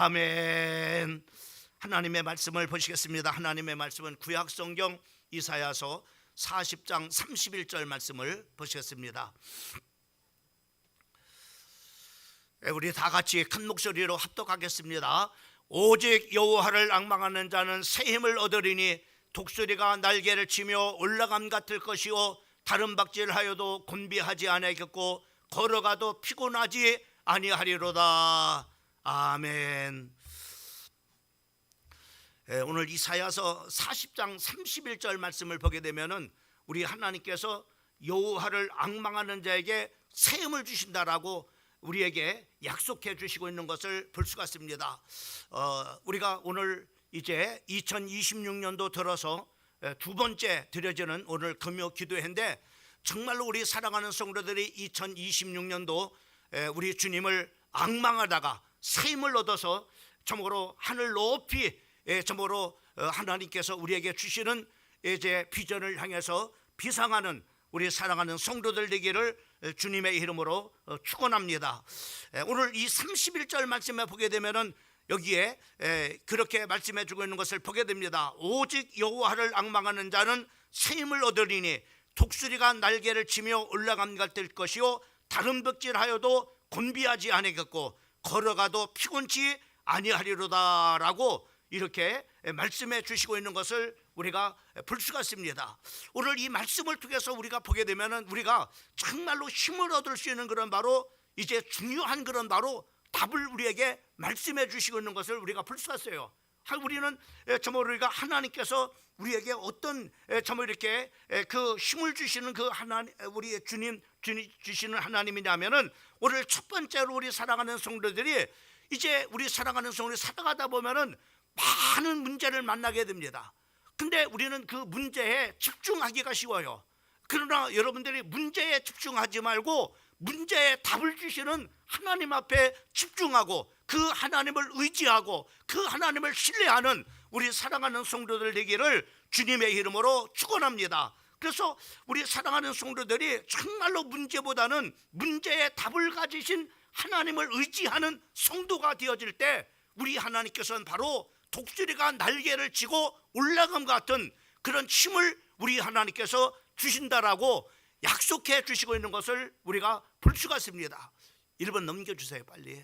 아멘. 하나님의 말씀을 보시겠습니다. 하나님의 말씀은 구약성경 이사야서 40장 31절 말씀을 보시겠습니다. 우리 다 같이 큰 목소리로 합독하겠습니다. 오직 여호와를 앙망하는 자는 새 힘을 얻으리니 독수리가 날개를 치며 올라감 같을 것이요 다른 박질하여도 곤비하지 아니하겠고 걸어가도 피곤하지 아니하리로다. 아멘. 오늘 이사야서 40장 31절 말씀을 보게 되면은 우리 하나님께서 여호와를 앙망하는 자에게 새 힘을 주신다라고 우리에게 약속해 주시고 있는 것을 볼 수가 있습니다. 우리가 오늘 이제 2026년도 들어서 두 번째 드려지는 오늘 금요 기도회인데, 정말로 우리 사랑하는 성도들이 2026년도 우리 주님을 앙망하다가 새 힘을 얻어서 참으로 하늘 높이 참으로 하나님께서 우리에게 주시는 이제 비전을 향해서 비상하는 우리 사랑하는 성도들 되기를 주님의 이름으로 축원합니다. 오늘 이 31절 말씀에 보게 되면은 여기에 그렇게 말씀해 주고 있는 것을 보게 됩니다. 오직 여호와를 앙망하는 자는 새 힘을 얻으리니 독수리가 날개를 치며 올라감 같을 것이요 다른 벽질하여도 곤비하지 아니하겠고 걸어가도 피곤치 아니하리로다라고 이렇게 말씀해 주시고 있는 것을 우리가 볼 수가 있습니다. 오늘 이 말씀을 통해서 우리가 보게 되면은 우리가 정말로 힘을 얻을 수 있는 그런 바로 이제 중요한 그런 바로 답을 우리에게 말씀해 주시고 있는 것을 우리가 볼 수가 있어요. 우리는 정말 우리가 하나님께서 우리에게 어떤 정말 이렇게 그 힘을 주시는 그 하나님, 우리 주님 주시는 하나님이냐면은 오늘 첫 번째로 우리 사랑하는 성도들이 이제 우리 사랑하는 성도들이 살아가다 보면은 많은 문제를 만나게 됩니다. 근데 우리는 그 문제에 집중하기가 쉬워요. 그러나 여러분들이 문제에 집중하지 말고 문제에 답을 주시는 하나님 앞에 집중하고 그 하나님을 의지하고 그 하나님을 신뢰하는 우리 사랑하는 성도들 되기를 주님의 이름으로 축원합니다. 그래서 우리 사랑하는 성도들이 정말로 문제보다는 문제에 답을 가지신 하나님을 의지하는 성도가 되어질 때 우리 하나님께서는 바로 독수리가 날개를 치고 올라감 같은 그런 힘을 우리 하나님께서 주신다라고 약속해 주시고 있는 것을 우리가 볼 수가 있습니다. 1번 넘겨주세요 빨리.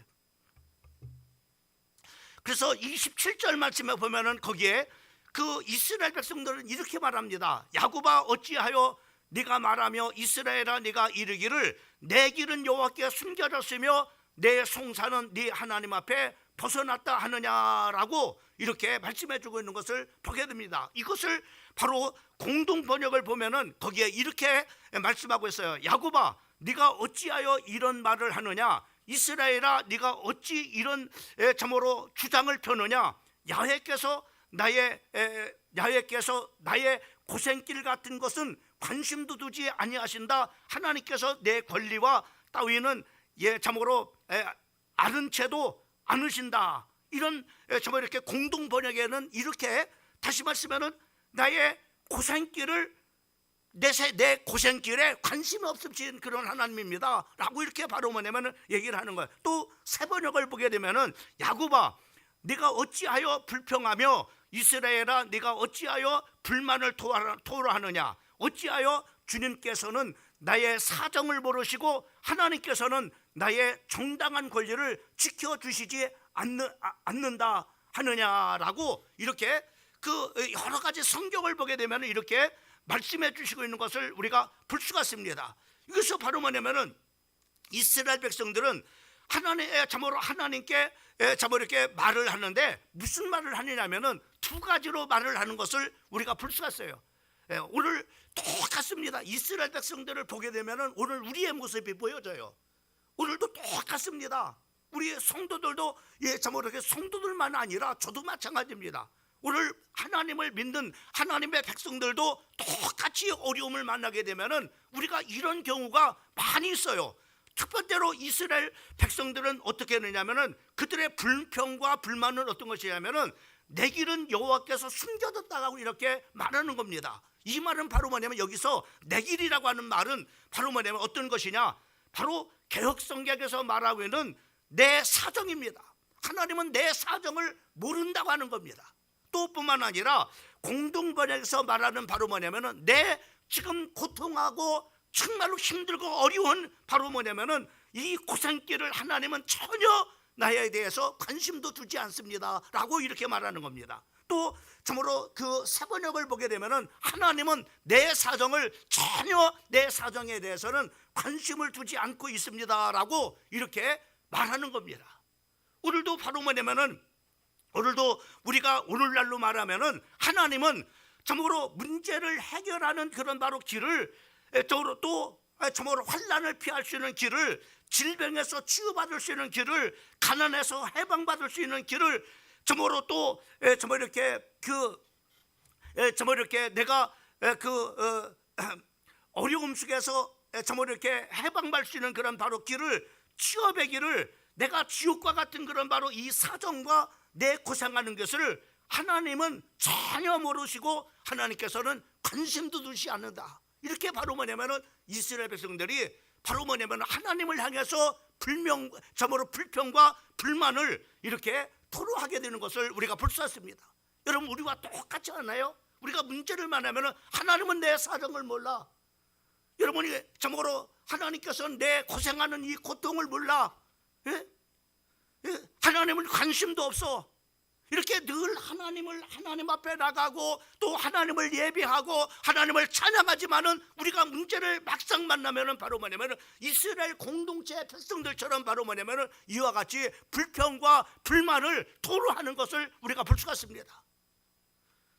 그래서 27절 말씀에 보면은 거기에 그 이스라엘 백성들은 이렇게 말합니다. 야곱아 어찌하여 네가 말하며 이스라엘아 네가 이르기를 내 길은 여호와께 숨겨졌으며 내 송사는 네 하나님 앞에 벗어났다 하느냐라고 이렇게 말씀해 주고 있는 것을 보게 됩니다. 이것을 바로 공동 번역을 보면은 거기에 이렇게 말씀하고 있어요. 야곱아 네가 어찌하여 이런 말을 하느냐, 이스라엘아 네가 어찌 이런 참으로 주장을 펴느냐. 야훼께서 나의 고생길 같은 것은 관심도 두지 아니하신다. 하나님께서 내 권리와 따위는 참으로 아는 채도 않으신다. 이런 정말 이렇게 공동 번역에는 이렇게 다시 말씀하면 나의 고생길을 내 고생길에 관심이 없으신 그런 하나님입니다 라고 이렇게 바로 뭐냐면 얘기를 하는 거예요. 또 새 번역을 보게 되면은 야곱아 네가 어찌하여 불평하며 이스라엘아 네가 어찌하여 불만을 토로하느냐. 어찌하여 주님께서는 나의 사정을 모르시고 하나님께서는 나의 정당한 권리를 지켜주시지 않는다 하느냐라고 이렇게 그 여러 가지 성경을 보게 되면 이렇게 말씀해 주시고 있는 것을 우리가 볼 수가 있습니다. 이것이 바로 뭐냐면은 이스라엘 백성들은 참으로 하나님께 참으로 이렇게 말을 하는데 무슨 말을 하느냐면은 두 가지로 말을 하는 것을 우리가 볼 수가 있어요. 오늘 똑같습니다. 이스라엘 백성들을 보게 되면은 오늘 우리의 모습이 보여져요. 오늘도 똑같습니다. 우리 성도들도 참으로 이렇게 성도들만 아니라 저도 마찬가지입니다. 오늘 하나님을 믿는 하나님의 백성들도 똑같이 어려움을 만나게 되면은 우리가 이런 경우가 많이 있어요. 첫 번째로 이스라엘 백성들은 어떻게 했느냐면은 그들의 불평과 불만은 어떤 것이냐면은 내 길은 여호와께서 숨겨뒀다고 이렇게 말하는 겁니다. 이 말은 바로 뭐냐면 여기서 내 길이라고 하는 말은 바로 뭐냐면 어떤 것이냐, 바로 개혁성경에서 말하고 있는 내 사정입니다. 하나님은 내 사정을 모른다고 하는 겁니다. 또 뿐만 아니라 공동번역에서 말하는 바로 뭐냐면은 내 지금 고통하고 정말로 힘들고 어려운 바로 뭐냐면은 이 고생길을 하나님은 전혀 나에 대해서 관심도 두지 않습니다 라고 이렇게 말하는 겁니다. 또 참으로 그 새번역을 보게 되면은 하나님은 내 사정을 전혀 내 사정에 대해서는 관심을 두지 않고 있습니다 라고 이렇게 말하는 겁니다. 오늘도 바로 뭐냐면은 오늘도 우리가 오늘날로 말하면은 하나님은 참으로 문제를 해결하는 그런 바로 길을 또 참으로 환난을 피할 수 있는 길을, 질병에서 치유받을 수 있는 길을, 가난에서 해방받을 수 있는 길을 참으로 또 참으로 이렇게 참으로 이렇게 내가 어려움 속에서 참으로 이렇게 해방받을 수 있는 그런 바로 길을, 취업의 길을, 내가 지옥과 같은 그런 바로 이 사정과 내 고생하는 것을 하나님은 전혀 모르시고 하나님께서는 관심도 두지 않는다. 이렇게 바로 뭐냐면은 이스라엘 백성들이 바로 뭐냐면 하나님을 향해서 불평과 불만을 이렇게 토로하게 되는 것을 우리가 볼 수 있습니다. 여러분, 우리와 똑같지 않아요? 우리가 문제를 만나면 하나님은 내 사정을 몰라. 여러분이 참으로 하나님께서는 내 고생하는 이 고통을 몰라. 예? 하나님은 관심도 없어. 이렇게 늘 하나님 앞에 나가고 또 하나님을 예배하고 하나님을 찬양하지만은 우리가 문제를 막상 만나면은 바로 뭐냐면은 이스라엘 공동체 백성들처럼 바로 뭐냐면은 이와 같이 불평과 불만을 토로하는 것을 우리가 볼 수가 있습니다.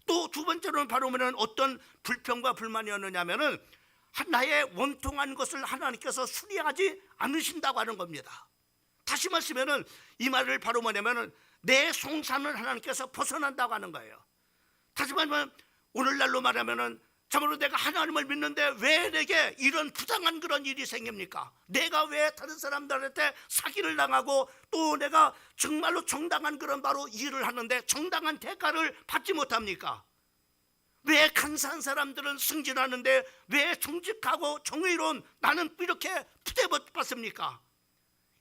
또 두 번째로는 바로 뭐냐면 어떤 불평과 불만이었느냐면은 나의 원통한 것을 하나님께서 수리하지 않으신다고 하는 겁니다. 다시 말씀하면은 이 말을 바로 뭐냐면은 내 송사는 하나님께서 벗어난다고 하는 거예요. 다시 말하면 오늘날로 말하면은 참으로 내가 하나님을 믿는데 왜 내게 이런 부당한 그런 일이 생깁니까? 내가 왜 다른 사람들한테 사기를 당하고 또 내가 정말로 정당한 그런 바로 일을 하는데 정당한 대가를 받지 못합니까? 왜 간사한 사람들은 승진하는데 왜 정직하고 정의로운 나는 이렇게 부대받습니까?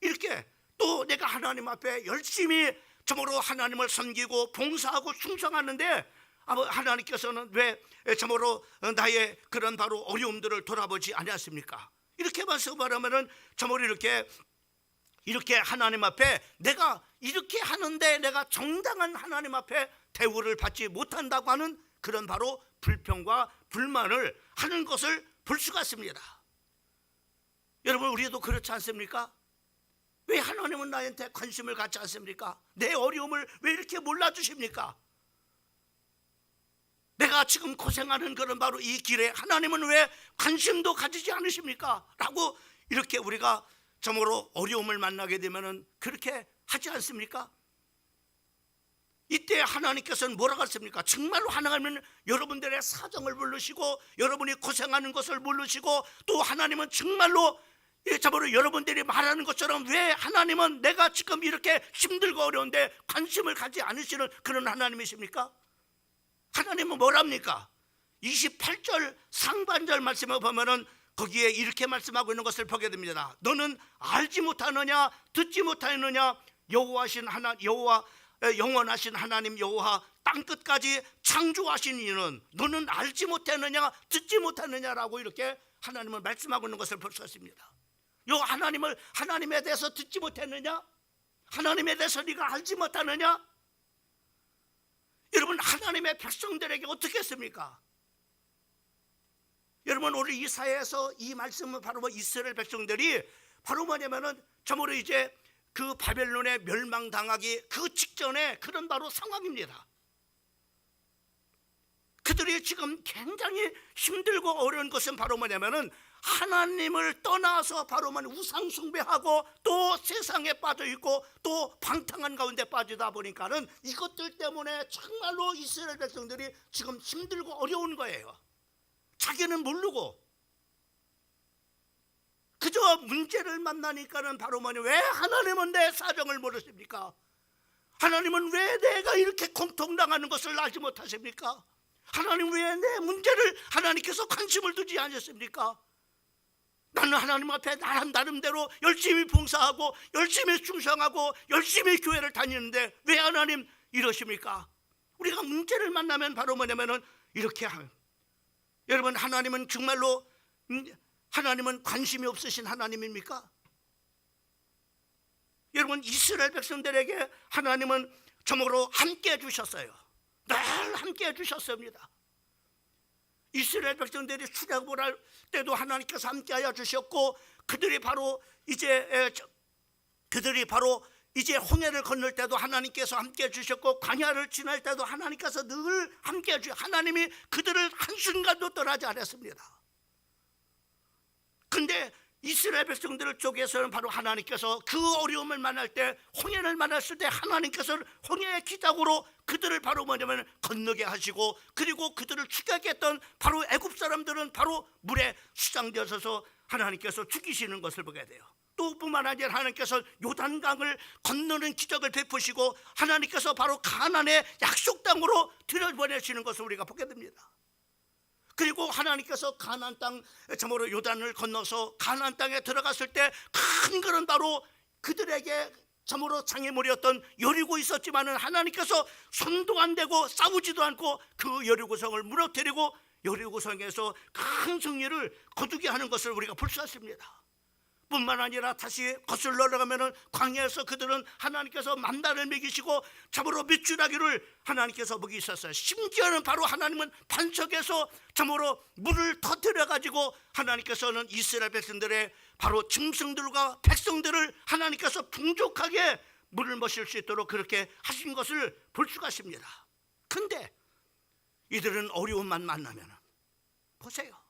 이렇게 또 내가 하나님 앞에 열심히 참으로 하나님을 섬기고 봉사하고 충성하는데 하나님께서는 왜 참으로 나의 그런 바로 어려움들을 돌아보지 않았습니까? 이렇게 말씀하면은 참으로 이렇게 하나님 앞에 내가 이렇게 하는데 내가 정당한 하나님 앞에 대우를 받지 못한다고 하는 그런 바로 불평과 불만을 하는 것을 볼 수가 있습니다. 여러분, 우리도 그렇지 않습니까? 왜 하나님은 나한테 관심을 갖지 않습니까? 내 어려움을 왜 이렇게 몰라주십니까? 내가 지금 고생하는 그런 바로 이 길에 하나님은 왜 관심도 가지지 않으십니까? 라고 이렇게 우리가 참으로 어려움을 만나게 되면 그렇게 하지 않습니까? 이때 하나님께서는 뭐라고 했습니까? 정말로 하나님은 여러분들의 사정을 모르시고 여러분이 고생하는 것을 모르시고 또 하나님은 정말로 참으로 여러분들이 말하는 것처럼 왜 하나님은 내가 지금 이렇게 힘들고 어려운데 관심을 가지 않으시는 그런 하나님이십니까? 하나님은 뭐랍니까? 28절 상반절 말씀을 보면은 거기에 이렇게 말씀하고 있는 것을 보게 됩니다. 너는 알지 못하느냐 듣지 못하느냐 여호와 영원하신 하나님 여호와 땅끝까지 창조하신 이는 너는 알지 못하느냐 듣지 못하느냐라고 이렇게 하나님은 말씀하고 있는 것을 볼 수 있습니다. 하나님에 대해서 듣지 못했느냐? 하나님에 대해서 네가 알지 못하느냐? 여러분, 하나님의 백성들에게 어떻게 했습니까? 여러분, 오늘 이 사회에서 이 말씀은 바로 이스라엘 백성들이 바로 뭐냐면은 참으로 이제 그 바벨론에 멸망당하기 그 직전에 그런 바로 상황입니다. 그들이 지금 굉장히 힘들고 어려운 것은 바로 뭐냐면은 하나님을 떠나서 바로 우상 숭배하고 또 세상에 빠져 있고 또 방탕한 가운데 빠지다 보니까는 이것들 때문에 정말로 이스라엘 백성들이 지금 힘들고 어려운 거예요. 자기는 모르고 그저 문제를 만나니까는 바로 왜 하나님은 내 사정을 모르십니까? 하나님은 왜 내가 이렇게 고통당하는 것을 알지 못하십니까? 하나님 왜 내 문제를 하나님께서 관심을 두지 않으십니까? 나는 하나님 앞에 나름대로 열심히 봉사하고 열심히 충성하고 열심히 교회를 다니는데 왜 하나님 이러십니까? 우리가 문제를 만나면 바로 뭐냐면은 이렇게 여러분, 하나님은 정말로 하나님은 관심이 없으신 하나님입니까? 여러분, 이스라엘 백성들에게 하나님은 저목으로 함께 해주셨어요. 늘 함께 해주셨습니다. 이스라엘 백성들이 출애굽을 할 때도 하나님께서 함께하여 주셨고, 그들이 바로 이제 홍해를 건널 때도 하나님께서 함께해 주셨고, 광야를 지날 때도 하나님께서 늘 함께해 주셨고, 하나님이 그들을 한순간도 떠나지 않았습니다. 근데 이스라엘 백성들 쪽에서는 바로 하나님께서 그 어려움을 만날 때, 홍해를 만났을 때 하나님께서는 홍해의 기적으로 그들을 바로 뭐냐면 건너게 하시고, 그리고 그들을 죽게 했던 바로 애굽 사람들은 바로 물에 수장되어서 하나님께서 죽이시는 것을 보게 돼요. 또 뿐만 아니라 하나님께서 요단강을 건너는 기적을 베푸시고, 하나님께서 바로 가나안의 약속 땅으로 들여보내시는 것을 우리가 보게 됩니다. 그리고 하나님께서 가나안 땅, 참으로 요단을 건너서 가나안 땅에 들어갔을 때 큰 그런 바로 그들에게 참으로 장애물이었던 여리고 있었지만은 하나님께서 손도 안 대고 싸우지도 않고 그 여리고성을 무너뜨리고 여리고성에서 큰 승리를 거두게 하는 것을 우리가 볼 수 있습니다. 뿐만 아니라 다시 거슬러 내려가면은 광야에서 그들은 하나님께서 만나를 먹이시고 참으로 밑줄하기를 하나님께서 먹이셨어요. 심지어는 바로 하나님은 반석에서 참으로 물을 터뜨려 가지고 하나님께서는 이스라엘 백성들의 바로 짐승들과 백성들을 하나님께서 풍족하게 물을 마실 수 있도록 그렇게 하신 것을 볼 수가 있습니다. 근데 이들은 어려움만 만나면 보세요,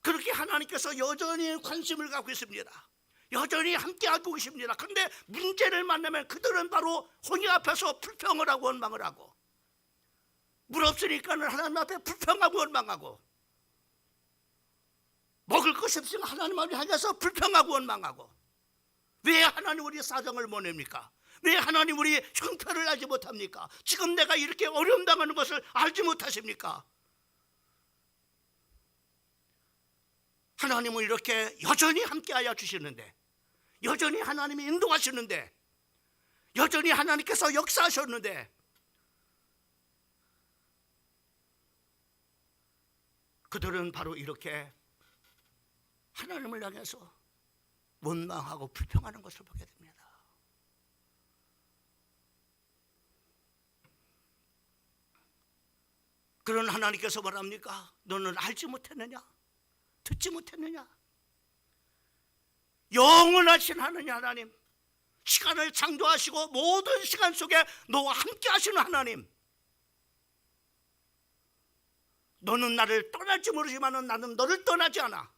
그렇게 하나님께서 여전히 관심을 갖고 있습니다. 여전히 함께하고 계십니다. 그런데 문제를 만나면 그들은 바로 홍해 앞에서 불평을 하고 원망을 하고, 물 없으니까는 하나님 앞에 불평하고 원망하고, 먹을 것이 없으면 하나님 앞에 향해서 불평하고 원망하고, 왜 하나님 우리 사정을 못 냅니까? 왜 하나님 우리 형편을 알지 못합니까? 지금 내가 이렇게 어려움 당하는 것을 알지 못하십니까? 하나님은 이렇게 여전히 함께하여 주시는데, 여전히 하나님이 인도하시는데, 여전히 하나님께서 역사하셨는데, 그들은 바로 이렇게 하나님을 향해서 원망하고 불평하는 것을 보게 됩니다. 그런 하나님께서 뭐랍니까? 너는 알지 못했느냐? 듣지 못했느냐? 영원하신 하나님, 시간을 창조하시고 모든 시간 속에 너와 함께 하시는 하나님, 너는 나를 떠날지 모르지만 나는 너를 떠나지 않아.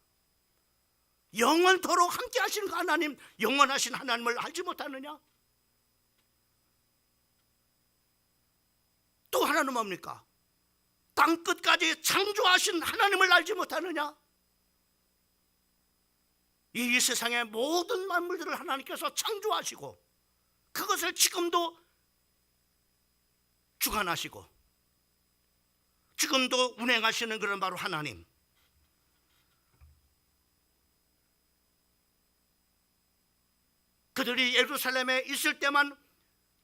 영원토록 함께 하시는 하나님, 영원하신 하나님을 알지 못하느냐? 또 하나는 뭡니까? 땅끝까지 창조하신 하나님을 알지 못하느냐? 이 세상의 모든 만물들을 하나님께서 창조하시고 그것을 지금도 주관하시고 지금도 운행하시는 그런 바로 하나님, 그들이 예루살렘에 있을 때만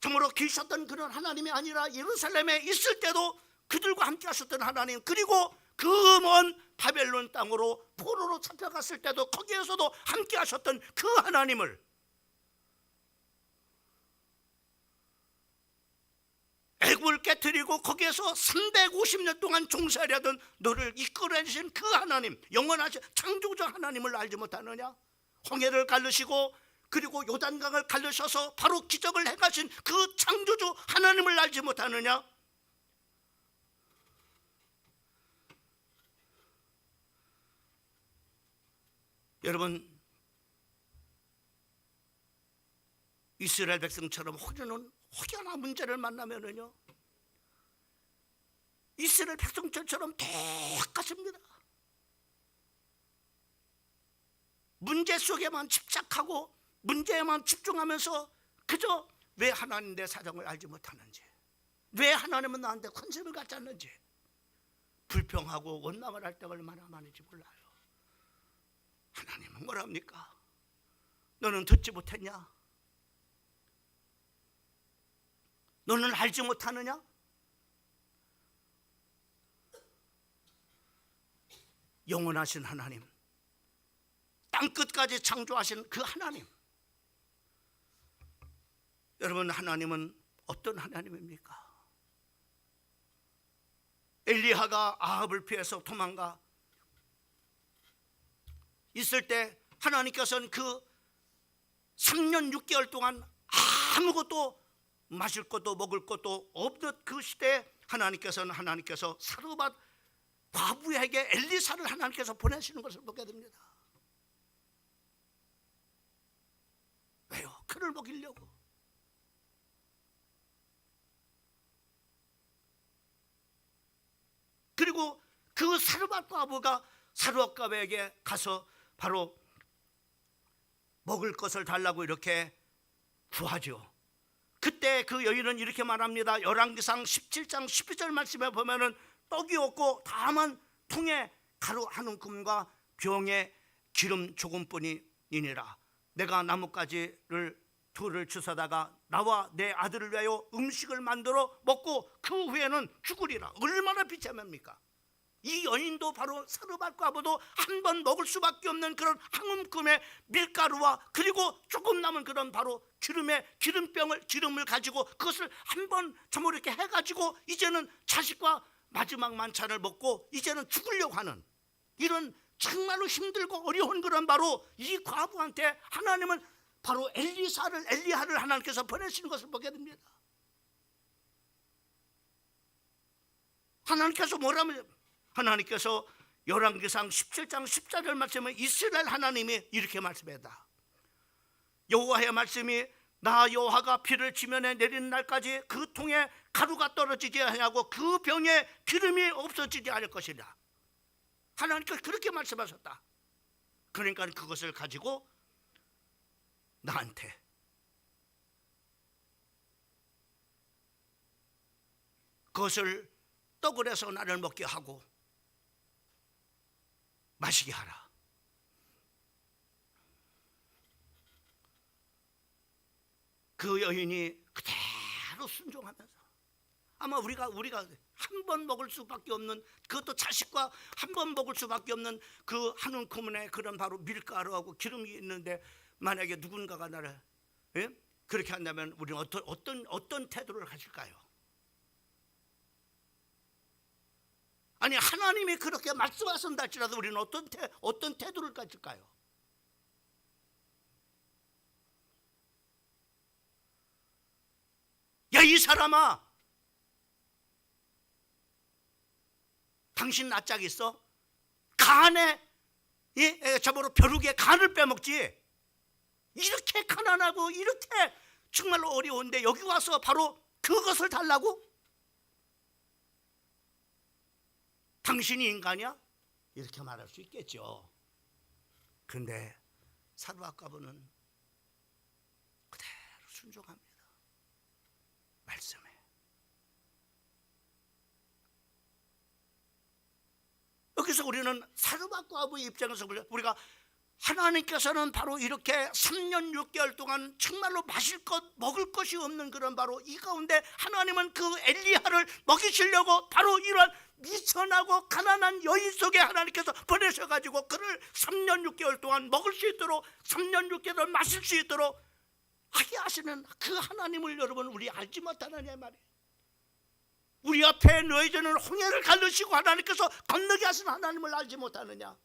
정말로 계셨던 그런 하나님이 아니라 예루살렘에 있을 때도 그들과 함께 하셨던 하나님, 그리고 그 먼 바벨론 땅으로 포로로 잡혀갔을 때도 거기에서도 함께 하셨던 그 하나님을, 애굽을 깨뜨리고 거기에서 350년 동안 종살이하던 너를 이끌어내신 그 하나님, 영원하신 창조자 하나님을 알지 못하느냐? 홍해를 가르시고 그리고 요단강을 가르셔서 바로 기적을 행하신 그 창조주 하나님을 알지 못하느냐? 여러분, 이스라엘 백성처럼 혹여나 문제를 만나면은요, 이스라엘 백성처럼 똑같습니다. 문제 속에만 집착하고 문제에만 집중하면서 그저 왜 하나님 내 사정을 알지 못하는지, 왜 하나님은 나한테 관심을 갖지 않는지 불평하고 원망을 할 때가 얼마나 많은지 몰라요. 하나님은 뭐랍니까? 너는 듣지 못했냐? 너는 알지 못하느냐? 영원하신 하나님, 땅끝까지 창조하신 그 하나님, 여러분, 하나님은 어떤 하나님입니까? 엘리야가 아합을 피해서 도망가 있을 때 하나님께서는 그 3년 6개월 동안 아무것도 마실 것도 먹을 것도 없는 그 시대에 하나님께서 사르밧 과부에게 엘리사를 하나님께서 보내시는 것을 보게 됩니다. 왜요? 그를 먹이려고. 그리고 그 사르밧 과부가 사르밧 과부에게 가서 바로 먹을 것을 달라고 이렇게 구하죠. 그때 그 여인은 이렇게 말합니다. 열왕기상 17장 12절 말씀에 보면은 떡이 없고 다만 통에 가루 한 움큼과 병에 기름 조금뿐이니라. 내가 나뭇가지를 둘을 주워다가 나와 내 아들을 위하여 음식을 만들어 먹고 그 후에는 죽으리라. 얼마나 비참합니까? 이 여인도 바로 사르밧 과부도 한 번 먹을 수밖에 없는 그런 한 움큼의 밀가루와 그리고 조금 남은 그런 바로 기름을 가지고 그것을 한 번 전부 이렇게 해가지고 이제는 자식과 마지막 만찬을 먹고 이제는 죽으려고 하는 이런 정말로 힘들고 어려운 그런 바로 이 과부한테 하나님은 바로 엘리야를 하나님께서 보내시는 것을 보게 됩니다. 하나님께서 뭐라면 하나님께서 열왕기상 17장 14절 말씀에 이스라엘 하나님이 이렇게 말씀했다. 여호와의 말씀이 나 여호와가 비를 지면에 내리는 날까지 그 통에 가루가 떨어지지 아니하고 그 병에 기름이 없어지지 않을 것이라. 하나님께서 그렇게 말씀하셨다. 그러니까 그것을 가지고 나한테 그것을 떡을 해서 나를 먹게 하고 마시게 하라. 그 여인이 그대로 순종하면서 아마 우리가 한 번 먹을 수밖에 없는 그것도 자식과 한 번 먹을 수밖에 없는 그 한 움큼의 그런 바로 밀가루하고 기름이 있는데 만약에 누군가가 나를 그렇게 한다면 우리는 어떤 태도를 가질까요? 아니 하나님이 그렇게 말씀하신다 할지라도 우리는 어떤 태도를 가질까요? 야 이 사람아, 당신 낯짝 있어? 간에 저보로 벼룩에 간을 빼먹지. 이렇게 가난하고 이렇게 정말로 어려운데 여기 와서 바로 그것을 달라고? 당신이 인간이야? 이렇게 말할 수 있겠죠. 그런데 사르밧 과부는 그대로 순종합니다. 말씀에. 여기서 우리는 사르밧 과부의 입장에서 우리가 하나님께서는 바로 이렇게 3년 6개월 동안 정말로 마실 것 먹을 것이 없는 그런 바로 이 가운데 하나님은 그 엘리야를 먹이시려고 바로 이런 미천하고 가난한 여인 속에 하나님께서 보내셔가지고 그를 3년 6개월 동안 먹을 수 있도록 3년 6개월 마실 수 있도록 하게 하시는 그 하나님을 여러분 우리 알지 못하느냐 말이에요. 우리 앞에 놓여지는 홍해를 가르시고 하나님께서 건너게 하신 하나님을 알지 못하느냐.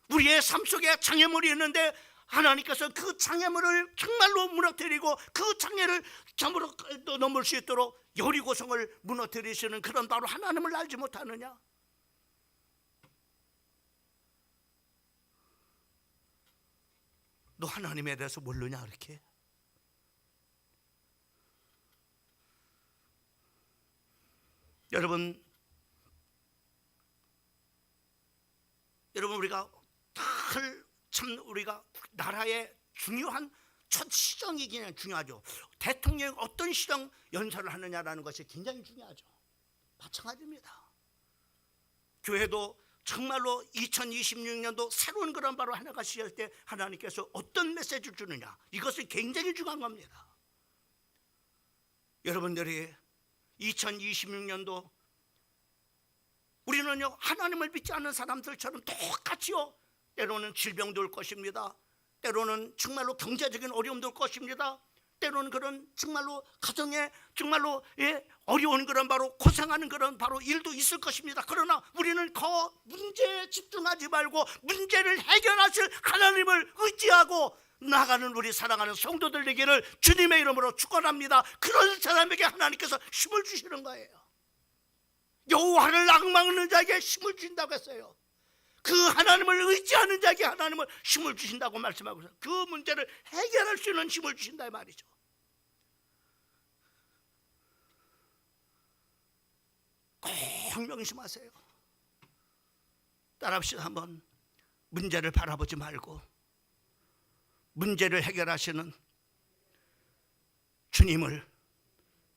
우리의 삶 속에 장애물이 있는데 하나님께서 그 장애물을 정말로 무너뜨리고 그 장애를 점으로 넘을 수 있도록 여리고성을 무너뜨리시는 그런 바로 하나님을 알지 못하느냐. 너 하나님에 대해서 모르냐 이렇게. 여러분 우리가 참 우리가 나라의 중요한 첫 시정이 그냥 중요하죠. 대통령이 어떤 시정 연설을 하느냐라는 것이 굉장히 중요하죠. 마찬가지입니다. 교회도 정말로 2026년도 새로운 그런 바로 하나가 시작할 때 하나님께서 어떤 메시지를 주느냐, 이것이 굉장히 중요한 겁니다. 여러분들이 2026년도 우리는요, 하나님을 믿지 않는 사람들처럼 똑같이요, 때로는 질병도 올 것입니다. 때로는 정말로 경제적인 어려움도 올 것입니다. 때로는 그런 정말로 가정에 정말로 어려운 그런 바로 고생하는 그런 바로 일도 있을 것입니다. 그러나 우리는 그 문제에 집중하지 말고 문제를 해결하실 하나님을 의지하고 나가는 우리 사랑하는 성도들 되기를 주님의 이름으로 축원합니다. 그런 사람에게 하나님께서 힘을 주시는 거예요. 여호와를 앙망하는 자에게 힘을 주신다고 했어요. 그 하나님을 의지하는 자에게 하나님을 힘을 주신다고 말씀하고 있어요. 그 문제를 해결할 수 있는 힘을 주신다 이 말이죠. 꼭 명심하세요. 따라합시다. 한번 문제를 바라보지 말고 문제를 해결하시는 주님을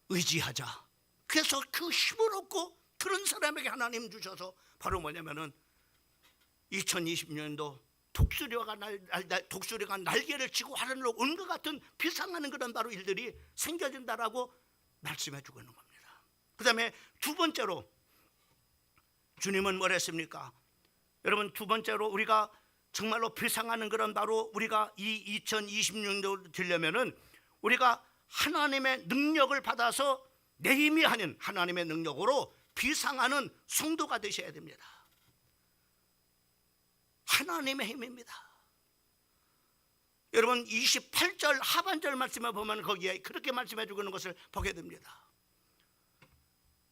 의지하자. 그래서 그 힘을 얻고 그런 사람에게 하나님 주셔서 바로 뭐냐면은 2020년도 독수리가 날개를 치고 하늘로 온 것 같은 비상하는 그런 바로 일들이 생겨진다라고 말씀해 주고 있는 겁니다. 그 다음에 두 번째로 주님은 뭘 했습니까? 여러분, 두 번째로 우리가 정말로 비상하는 그런 바로 우리가 이 2026년도 되려면은 우리가 하나님의 능력을 받아서 내 힘이 아닌 하나님의 능력으로 비상하는 성도가 되셔야 됩니다. 하나님의 힘입니다. 여러분, 28절 하반절 말씀에 보면 거기에 그렇게 말씀해 주고 있는 것을 보게 됩니다.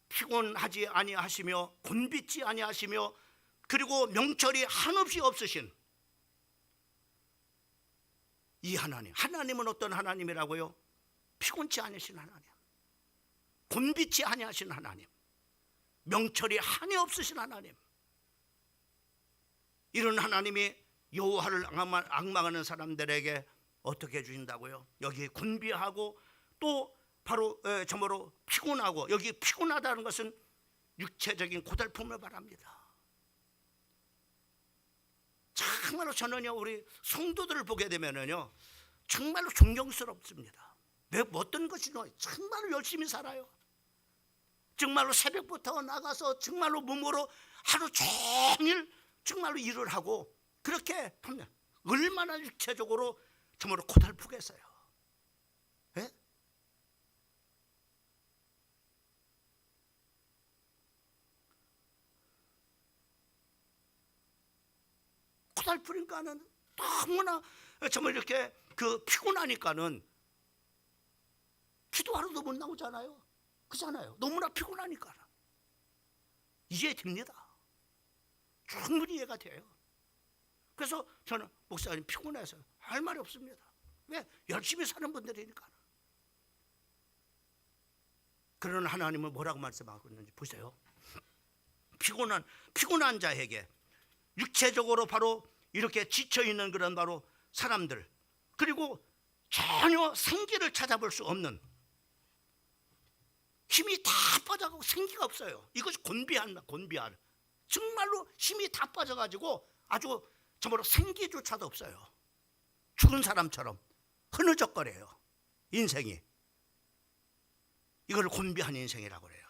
피곤하지 아니하시며 곤비지 아니하시며 그리고 명철이 한없이 없으신 이 하나님. 하나님은 어떤 하나님이라고요? 피곤치 아니하신 하나님, 곤비지 아니하신 하나님, 명철이 한이 없으신 하나님. 이런 하나님이 여호와를 앙망하는 사람들에게 어떻게 주신다고요? 여기 곤비하고 또 바로 저모로 피곤하고, 여기 피곤하다는 것은 육체적인 고달픔을 말합니다. 정말로 저는요, 우리 성도들을 보게 되면은요, 정말로 존경스럽습니다. 왜 어떤 것이죠? 정말로 열심히 살아요. 정말로 새벽부터 나가서 정말로 몸으로 하루 종일 정말로 일을 하고 그렇게 하면 얼마나 육체적으로 정말로 고달프겠어요. 예? 고달프니까는 너무나 정말 이렇게 피곤하니까는 기도하러도 못 나오잖아요. 그렇잖아요. 너무나 피곤하니까. 이해됩니다. 충분히 이해가 돼요. 그래서 저는 목사님 피곤해서 할 말이 없습니다. 왜? 열심히 사는 분들이니까. 그런 하나님은 뭐라고 말씀하고 있는지 보세요. 피곤한 자에게 육체적으로 바로 이렇게 지쳐있는 그런 바로 사람들, 그리고 전혀 생기를 찾아볼 수 없는, 힘이 다 빠져가고 생기가 없어요. 이것이 곤비한 정말로 힘이 다 빠져가지고 아주 정말로 생기조차도 없어요. 죽은 사람처럼 흐느적거려요. 인생이. 이걸 곤비한 인생이라고 그래요.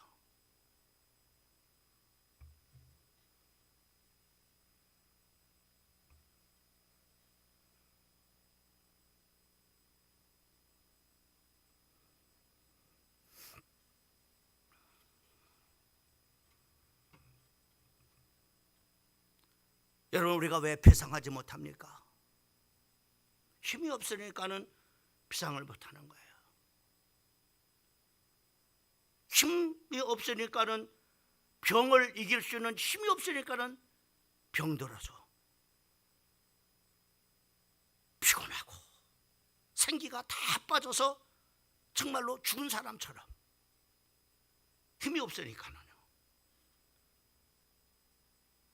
여러분, 우리가 왜 비상하지 못합니까? 힘이 없으니까는 비상을 못하는 거예요. 힘이 없으니까는 병을 이길 수 있는 힘이 없으니까는 병들어서 피곤하고 생기가 다 빠져서 정말로 죽은 사람처럼 힘이 없으니까는요.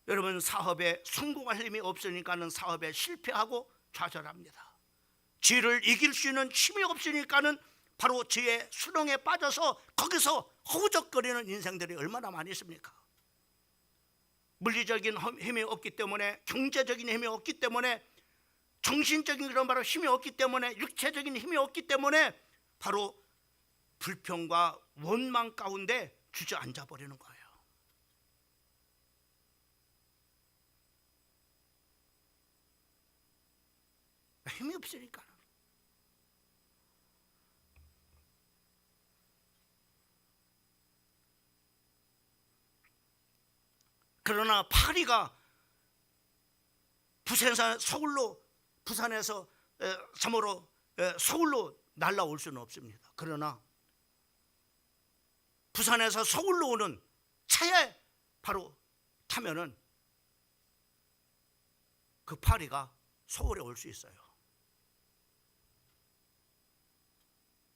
여러분, 사업에 성공할 힘이 없으니까는 사업에 실패하고 좌절합니다. 지를 이길 수 있는 힘이 없으니까는 바로 지의 수렁에 빠져서 거기서 허우적거리는 인생들이 얼마나 많이 있습니까? 물리적인 힘이 없기 때문에, 경제적인 힘이 없기 때문에, 정신적인 그런 바로 힘이 없기 때문에, 육체적인 힘이 없기 때문에 바로 불평과 원망 가운데 주저앉아 버리는 거예요. 힘이 없으니까. 그러나 파리가 부산에서 참으로 서울로 날아올 수는 없습니다. 그러나 부산에서 서울로 오는 차에 바로 타면은 그 파리가 서울에 올 수 있어요.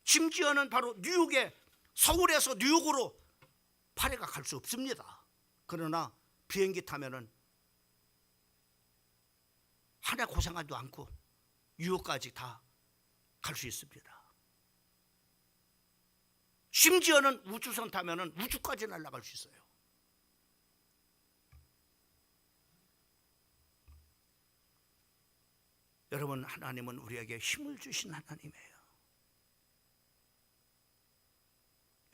심지어는 바로 뉴욕에, 서울에서 뉴욕으로 파리가 갈 수 없습니다. 그러나 비행기 타면은 하나 고생하지도 않고 뉴욕까지 다 갈 수 있습니다. 심지어는 우주선 타면은 우주까지 날아갈 수 있어요. 여러분, 하나님은 우리에게 힘을 주신 하나님이에요.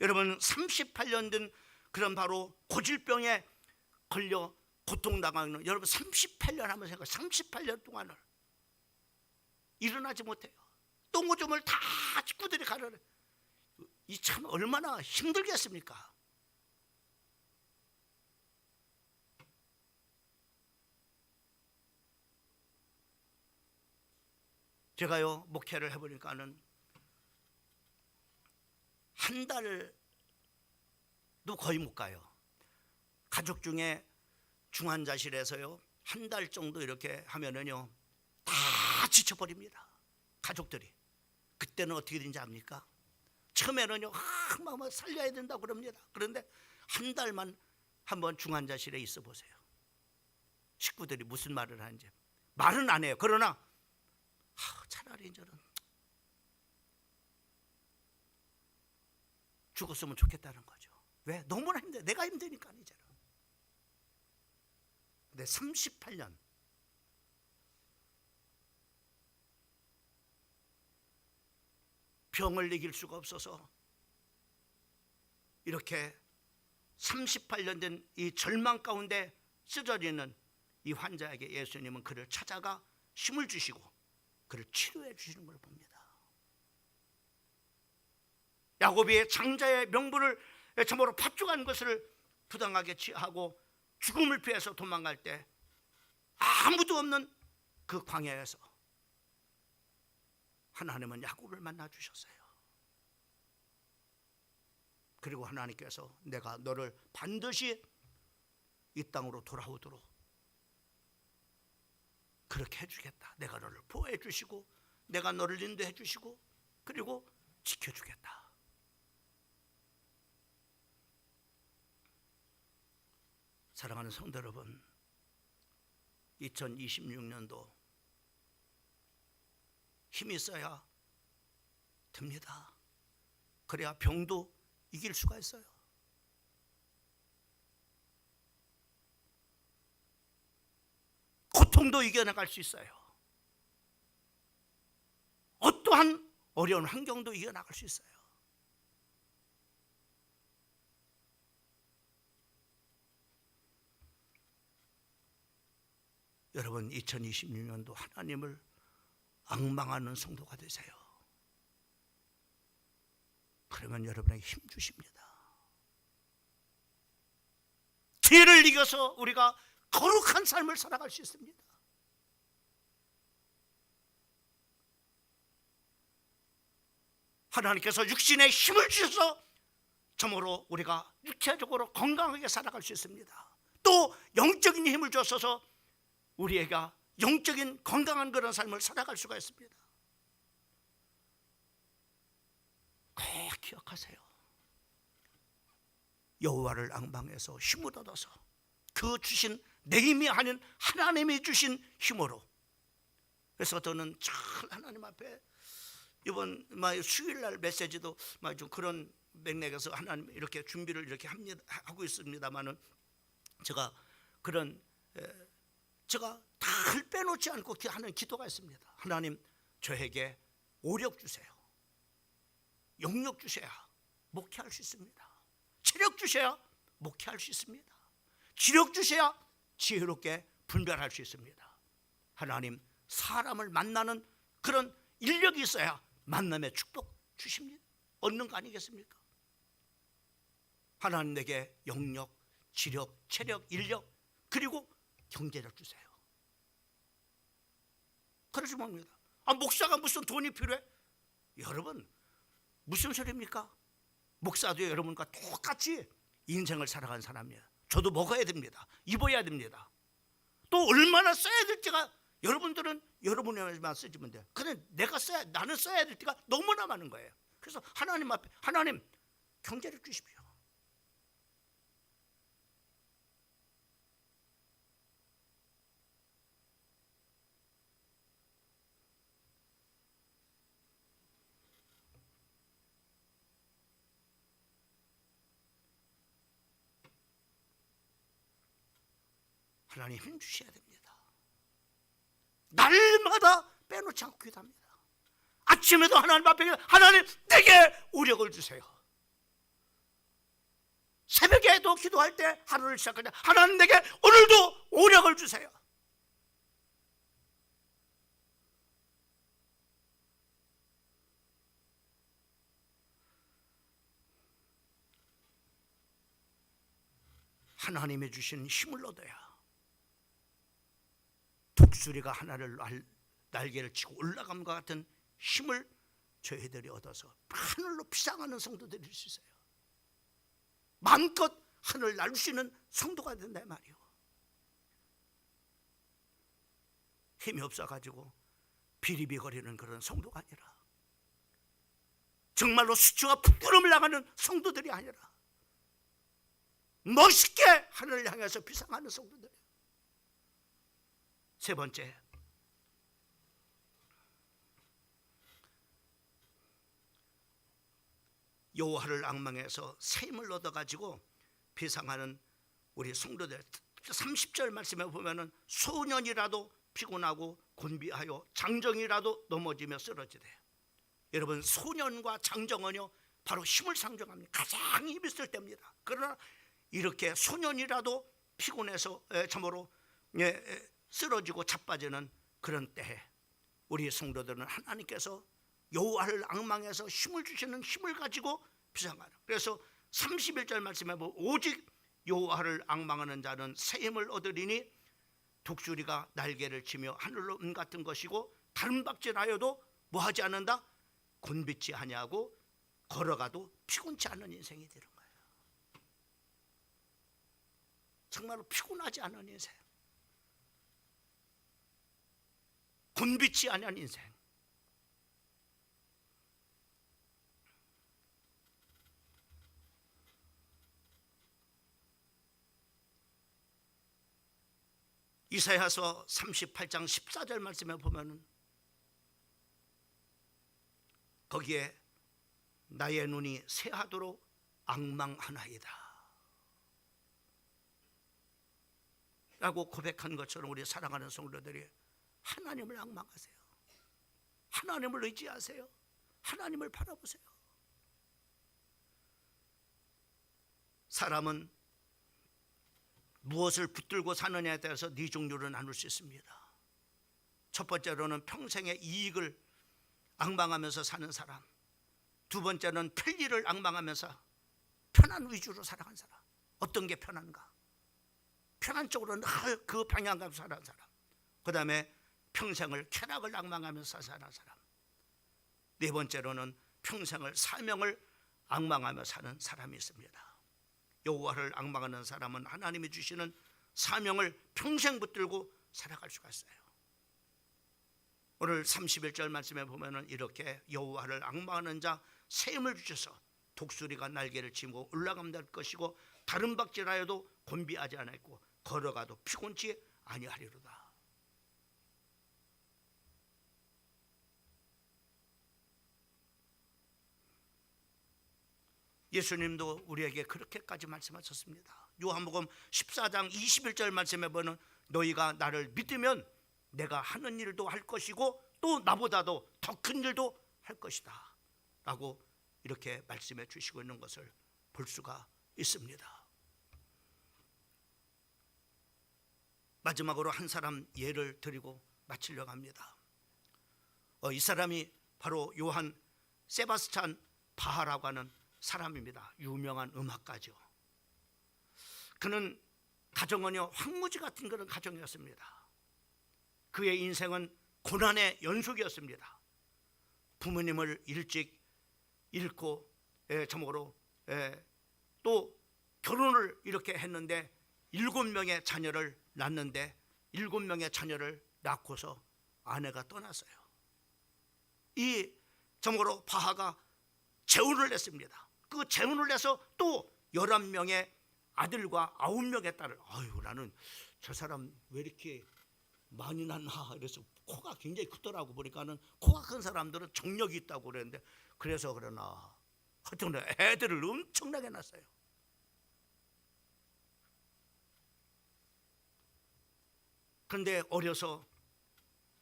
여러분, 38년 된 그런 바로 고질병에 걸려 고통당하는, 여러분 38년 하면 생각, 38년 동안을 일어나지 못해요. 똥오줌을 다 식구들이 가려내. 이 참 얼마나 힘들겠습니까? 제가요 목회를 해보니까는 한 달도 거의 못 가요. 가족 중에 중환자실에서요 한 달 정도 이렇게 하면은요 다 지쳐버립니다. 가족들이. 그때는 어떻게 되는지 압니까? 처음에는요 막 살려야 된다고 그럽니다. 그런데 한 달만 한번 중환자실에 있어 보세요. 식구들이 무슨 말을 하는지. 말은 안 해요. 그러나 차라리 이제는 죽었으면 좋겠다는 거죠. 왜? 너무나 힘들어. 내가 힘드니까 이제는. 근데 38년 병을 이길 수가 없어서 이렇게 38년 된 이 절망 가운데 쓰러지는 이 환자에게 예수님은 그를 찾아가 힘을 주시고 그를 치료해 주시는 걸 봅니다. 야곱이 장자의 명분을 참으로 팥죽한 것을 부당하게 취하고 죽음을 피해서 도망갈 때 아무도 없는 그 광야에서 하나님은 야곱을 만나 주셨어요. 그리고 하나님께서 내가 너를 반드시 이 땅으로 돌아오도록 그렇게 해주겠다. 내가 너를 보호해 주시고 내가 너를 인도해 주시고 그리고 지켜주겠다. 사랑하는 성도 여러분, 2026년도 힘이 있어야 됩니다. 그래야 병도 이길 수가 있어요. 고통도 이겨나갈 수 있어요. 어떠한 어려운 환경도 이겨나갈 수 있어요. 여러분, 2026년도 하나님을 앙망하는 성도가 되세요. 그러면 여러분에게 힘 주십니다. 죄를 이겨서 우리가 거룩한 삶을 살아갈 수 있습니다. 하나님께서 육신에 힘을 주셔서 참으로 우리가 육체적으로 건강하게 살아갈 수 있습니다. 또 영적인 힘을 주셔서 우리에게 영적인 건강한 그런 삶을 살아갈 수가 있습니다. 꼭 기억하세요. 여호와를 앙망해서 힘을 얻어서 그 주신 내 힘이 아닌 하나님이 주신 힘으로. 그래서 저는 잘 하나님 앞에 이번 수요일날 메시지도 좀 그런 맥락에서 하나님 이렇게 준비를 이렇게 하고 있습니다만은 제가 그런 제가 다 빼놓지 않고 하는 기도가 있습니다. 하나님, 저에게 오력 주세요. 용력 주셔야 목회할 수 있습니다. 체력 주셔야 목회할 수 있습니다. 지력 주셔야 지혜롭게 분별할 수 있습니다. 하나님, 사람을 만나는 그런 인력이 있어야 만남의 축복 주십니다. 얻는 거 아니겠습니까? 하나님, 내게 영력, 지력, 체력, 인력, 그리고 경제력 주세요. 그러지 맙니다. 목사가 무슨 돈이 필요해? 여러분, 무슨 소리입니까? 목사도 여러분과 똑같이 인생을 살아가는 사람이에요. 저도 먹어야 됩니다. 입어야 됩니다. 또 얼마나 써야 될지가 여러분들은 여러분에만 쓰시면 돼요. 근데 나는 써야 될 때가 너무나 많은 거예요. 그래서 하나님 앞에, 하나님, 경제를 주십시오. 하나님, 힘 주셔야 됩니다. 날마다 빼놓지 않고 기도합니다. 아침에도 하나님 앞에, 하나님, 내게 우력을 주세요. 새벽에도 기도할 때 하루를 시작할 때, 하나님, 내게 오늘도 우력을 주세요. 하나님이 주신 힘을 얻어야 독수리가 날개를 치고 올라감과 같은 힘을 저희들이 얻어서 하늘로 피상하는 성도들이 될 수 있어요. 마음껏 하늘 날 수 있는 성도가 된다 말이요. 힘이 없어가지고 비리비거리는 그런 성도가 아니라, 정말로 수치와 부끄러움을 나가는 성도들이 아니라 멋있게 하늘을 향해서 비상하는 성도들이에요. 세 번째, 여호와를 앙망해서 새 힘을 얻어가지고 비상하는 우리 성도들. 30절 말씀에 보면은 소년이라도 피곤하고 곤비하여 장정이라도 넘어지며 쓰러지되. 여러분, 소년과 장정은요 바로 힘을 상징합니다. 가장 힘이 있을 때입니다. 그러나 이렇게 소년이라도 피곤해서 참으로 쓰러지고 자빠지는 그런 때에 우리 성도들은 하나님께서 여호와를 앙망해서 힘을 주시는 힘을 가지고 비상하라. 그래서 31절 말씀에 보면 오직 여호와를 앙망하는 자는 새 힘을 얻으리니 독수리가 날개를 치며 하늘로 같은 것이고 다른 박질하여도 뭐하지 않는다? 곤비지 아니하고 걸어가도 피곤치 않은 인생이 되는 거예요. 정말로 피곤하지 않은 인생, 곤비치 않은 인생. 이사야서 38장 14절 말씀에 보면은 거기에 나의 눈이 새하도록 앙망하나이다 라고 고백한 것처럼 우리 사랑하는 성도들이 하나님을 앙망하세요. 하나님을 의지하세요. 하나님을 바라보세요. 사람은 무엇을 붙들고 사느냐에 따라서 네 종류를 나눌 수 있습니다. 첫 번째로는 평생의 이익을 앙망하면서 사는 사람, 두 번째는 편리를 앙망하면서 편안 위주로 살아간 사람. 어떤 게 편한가? 편한 쪽으로 늘 그 방향감으로 살아간 사람. 그 다음에 평생을 쾌락을 앙망하면서 사는 사람. 네 번째로는 평생을 사명을 앙망하며 사는 사람이 있습니다. 여호와를 앙망하는 사람은 하나님이 주시는 사명을 평생 붙들고 살아갈 수가 있어요. 오늘 31절 말씀에 보면은 이렇게 여호와를 앙망하는 자 새 힘을 주셔서 독수리가 날개를 치고 올라감될 것이고 다른 박질하여도 곤비하지 않았고 걸어가도 피곤치 아니하리로다. 예수님도 우리에게 그렇게까지 말씀하셨습니다. 요한복음 14장 21절 말씀에 보면 너희가 나를 믿으면 내가 하는 일도 할 것이고 또 나보다도 더 큰 일도 할 것이다 라고 이렇게 말씀해 주시고 있는 것을 볼 수가 있습니다. 마지막으로 한 사람 예를 드리고 마치려고 합니다. 이 사람이 바로 요한 세바스찬 바하라고 하는 사람입니다. 유명한 음악가죠. 그는 가정은요 황무지 같은 그런 가정이었습니다. 그의 인생은 고난의 연속이었습니다. 부모님을 일찍 잃고 참으로 또 결혼을 이렇게 했는데 7명의 자녀를 낳는데 7명의 자녀를 낳고서 아내가 떠났어요. 이 참으로 바하가 재혼을 냈습니다. 그 재혼을 내서 또 11명의 아들과 9명의 딸을, 아유 나는 저 사람 왜 이렇게 많이 낳나 이래서 코가 굉장히 크더라고. 보니까는 코가 큰 사람들은 정력이 있다고 그랬는데 그래서 그러나 하여튼 애들을 엄청나게 낳았어요. 그런데 어려서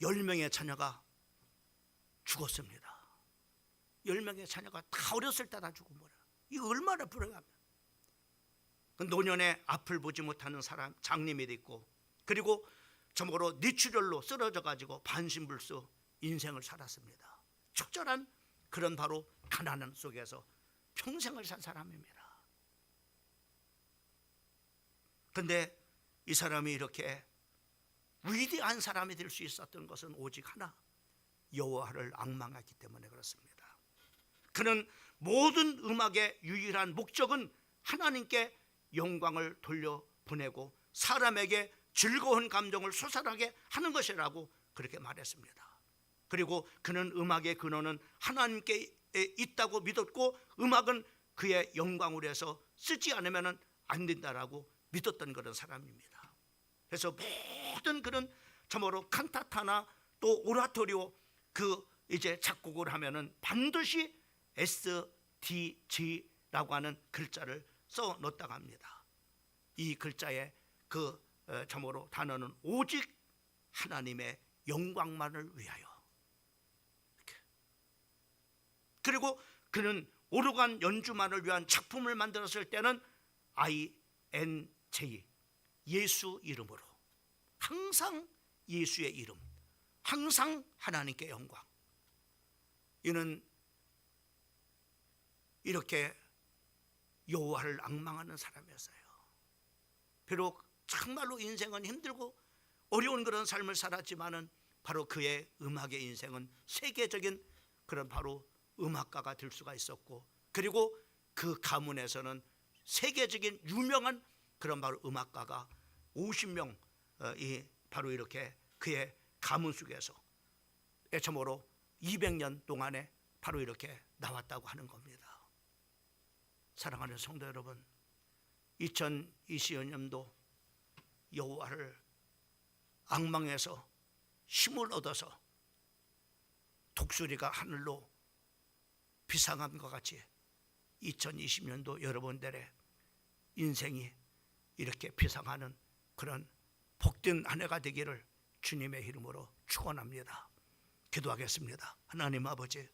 10명의 자녀가 죽었습니다. 10명의 자녀가 다 어렸을 때 다 죽은 거라. 이거 얼마나 불행합니까? 그 노년에 앞을 보지 못하는 사람 장님이 있고, 그리고 저목으로 뇌출혈로 쓰러져 가지고 반신불수 인생을 살았습니다. 적절한 그런 바로 가난한 속에서 평생을 산 사람입니다. 그런데 이 사람이 이렇게 위대한 사람이 될 수 있었던 것은 오직 하나, 여호와를 앙망했기 때문에 그렇습니다. 그는 모든 음악의 유일한 목적은 하나님께 영광을 돌려보내고 사람에게 즐거운 감정을 솟아나게 하는 것이라고 그렇게 말했습니다. 그리고 그는 음악의 근원은 하나님께 있다고 믿었고 음악은 그의 영광으로 해서 쓰지 않으면 안 된다라고 믿었던 그런 사람입니다. 그래서 모든 그런 참으로 칸타타나 또 오라토리오 그 이제 작곡을 하면은 반드시 SDG라고 하는 글자를 써 넣었다고 합니다. 이 글자의 그 참으로 단어는 오직 하나님의 영광만을 위하여. 이렇게. 그리고 그는 오르간 연주만을 위한 작품을 만들었을 때는 INJ, 예수 이름으로, 항상 예수의 이름, 항상 하나님께 영광. 이는 이렇게 여호와를 앙망하는 사람이었어요. 비록 정말로 인생은 힘들고 어려운 그런 삶을 살았지만은 바로 그의 음악의 인생은 세계적인 그런 바로 음악가가 될 수가 있었고, 그리고 그 가문에서는 세계적인 유명한 그런 바로 음악가가 50명 이 바로 이렇게 그의 가문 속에서 애처모로 200년 동안에 바로 이렇게 나왔다고 하는 겁니다. 사랑하는 성도 여러분, 2022년도 여호와를 앙망해서 힘을 얻어서 독수리가 하늘로 비상함과 같이 2020년도 여러분들의 인생이 이렇게 비상하는 그런 복된 한 해가 되기를 주님의 이름으로 축원합니다. 기도하겠습니다. 하나님 아버지,